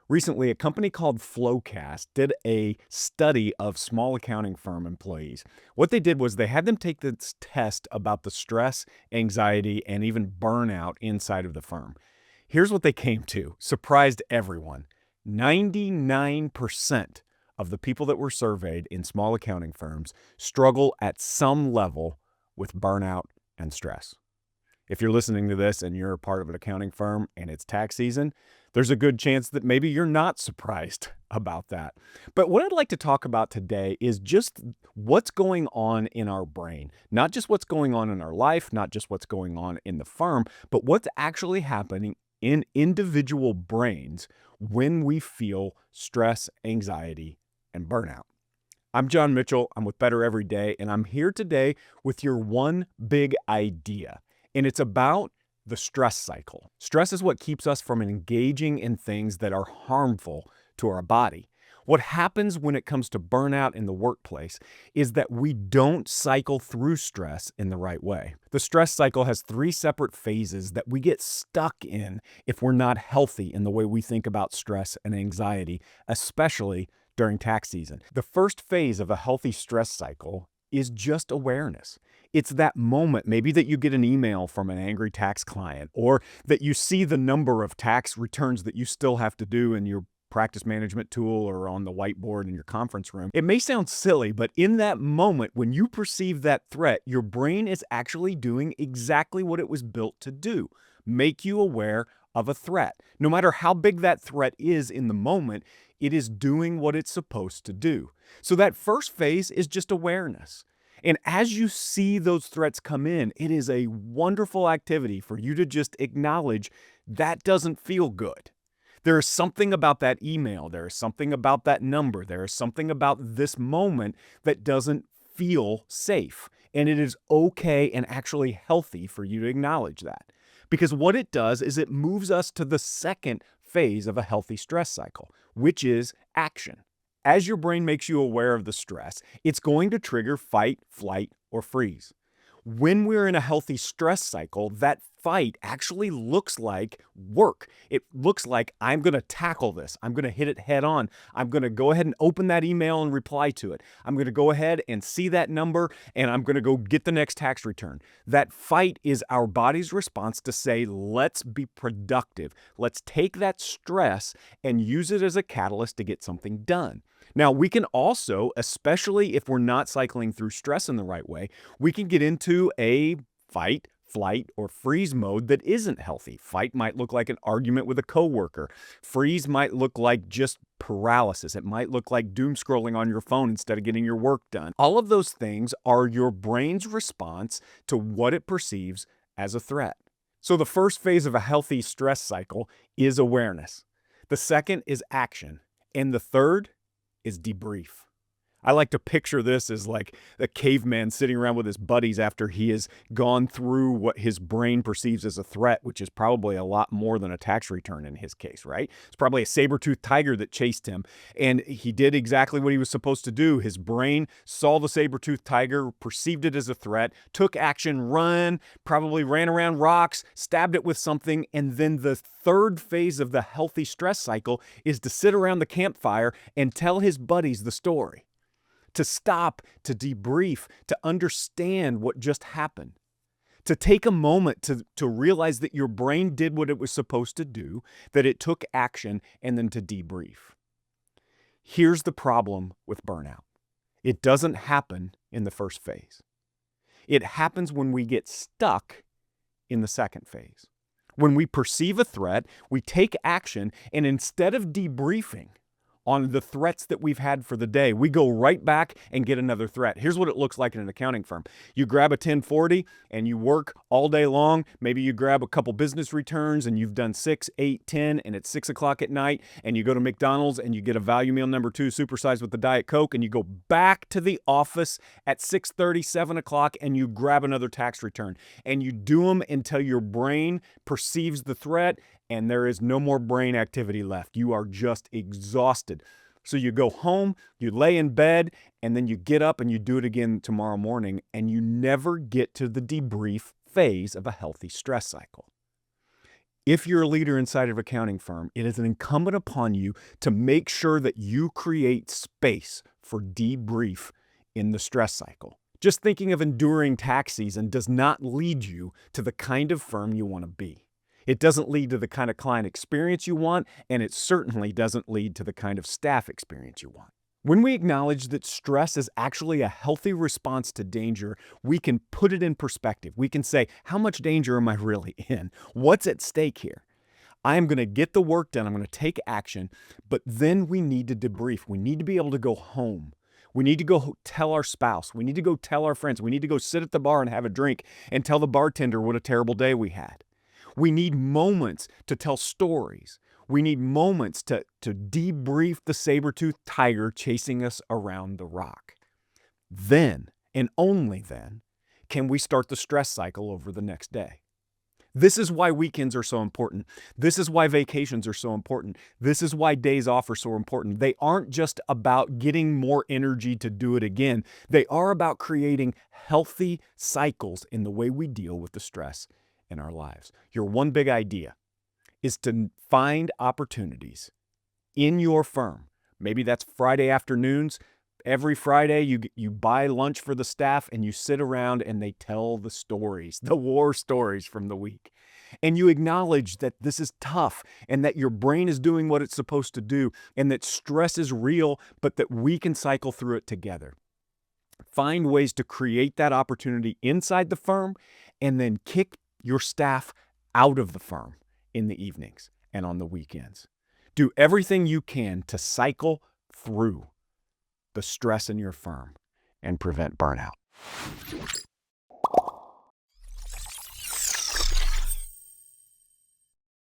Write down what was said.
Recently, a company called Flowcast did a study of small accounting firm employees. What they did was they had them take this test about the stress, anxiety, and even burnout inside of the firm. Here's what they came to, surprised everyone. 99% of the people that were surveyed in small accounting firms struggle at some level with burnout and stress. If you're listening to this and you're a part of an accounting firm and it's tax season, there's a good chance that maybe you're not surprised about that. But what I'd like to talk about today is just what's going on in our brain, not just what's going on in our life, not just what's going on in the firm, but what's actually happening in individual brains when we feel stress, anxiety, and burnout. I'm John Mitchell. I'm with Better Every Day, and I'm here today with your one big idea. And it's about the stress cycle. Stress is what keeps us from engaging in things that are harmful to our body. What happens when it comes to burnout in the workplace is that we don't cycle through stress in the right way. The stress cycle has three separate phases that we get stuck in if we're not healthy in the way we think about stress and anxiety, especially during tax season. The first phase of a healthy stress cycle is just awareness. It's that moment, maybe that you get an email from an angry tax client, or that you see the number of tax returns that you still have to do in your practice management tool or on the whiteboard in your conference room. It may sound silly, but in that moment, when you perceive that threat, your brain is actually doing exactly what it was built to do: make you aware of a threat. No matter how big that threat is in the moment, it is doing what it's supposed to do. So that first phase is just awareness. And as you see those threats come in, it is a wonderful activity for you to just acknowledge that doesn't feel good. There is something about that email, there is something about that number, there is something about this moment that doesn't feel safe. And it is okay and actually healthy for you to acknowledge that. Because what it does is it moves us to the second phase of a healthy stress cycle, which is action. As your brain makes you aware of the stress, it's going to trigger fight, flight, or freeze. When we're in a healthy stress cycle, that fight actually looks like work. It looks like I'm going to tackle this. I'm going to hit it head on. I'm going to go ahead and open that email and reply to it. I'm going to go ahead and see that number, and I'm going to go get the next tax return. That fight is our body's response to say, let's be productive. Let's take that stress and use it as a catalyst to get something done. Now, we can also, especially if we're not cycling through stress in the right way, we can get into a fight, flight, or freeze mode that isn't healthy. Fight might look like an argument with a coworker. Freeze might look like just paralysis. It might look like doom scrolling on your phone instead of getting your work done. All of those things are your brain's response to what it perceives as a threat. So the first phase of a healthy stress cycle is awareness. The second is action. And the third is debrief. I like to picture this as like a caveman sitting around with his buddies after he has gone through what his brain perceives as a threat, which is probably a lot more than a tax return in his case, right? It's probably a saber-toothed tiger that chased him, and he did exactly what he was supposed to do. His brain saw the saber-toothed tiger, perceived it as a threat, took action, probably ran around rocks, stabbed it with something, and then the third phase of the healthy stress cycle is to sit around the campfire and tell his buddies the story. To stop, to debrief, to understand what just happened, to take a moment to realize that your brain did what it was supposed to do, that it took action, and then to debrief. Here's the problem with burnout. It doesn't happen in the first phase. It happens when we get stuck in the second phase. When we perceive a threat, we take action, and instead of debriefing on the threats that we've had for the day, we go right back and get another threat. Here's what it looks like in an accounting firm. You grab a 1040 and you work all day long. Maybe you grab a couple business returns and you've done 6, 8, 10, and it's 6 o'clock at night, and you go to McDonald's and you get a value meal number 2 supersized with the Diet Coke, and you go back to the office at 6:30, 7 o'clock, and you grab another tax return. And you do them until your brain perceives the threat and there is no more brain activity left. You are just exhausted. So you go home, you lay in bed, and then you get up and you do it again tomorrow morning, and you never get to the debrief phase of a healthy stress cycle. If you're a leader inside of an accounting firm, it is incumbent upon you to make sure that you create space for debrief in the stress cycle. Just thinking of enduring tax season does not lead you to the kind of firm you want to be. It doesn't lead to the kind of client experience you want, and it certainly doesn't lead to the kind of staff experience you want. When we acknowledge that stress is actually a healthy response to danger, we can put it in perspective. We can say, how much danger am I really in? What's at stake here? I am going to get the work done. I'm going to take action, but then we need to debrief. We need to be able to go home. We need to go tell our spouse. We need to go tell our friends. We need to go sit at the bar and have a drink and tell the bartender what a terrible day we had. We need moments to tell stories. We need moments to debrief the saber-toothed tiger chasing us around the rock. Then, and only then, can we start the stress cycle over the next day. This is why weekends are so important. This is why vacations are so important. This is why days off are so important. They aren't just about getting more energy to do it again. They are about creating healthy cycles in the way we deal with the stress in our lives. Your one big idea is to find opportunities in your firm. Maybe that's Friday afternoons. Every Friday, you buy lunch for the staff and you sit around and they tell the stories, the war stories from the week. And you acknowledge that this is tough and that your brain is doing what it's supposed to do and that stress is real, but that we can cycle through it together. Find ways to create that opportunity inside the firm and then kick your staff out of the firm in the evenings and on the weekends. Do everything you can to cycle through the stress in your firm and prevent burnout.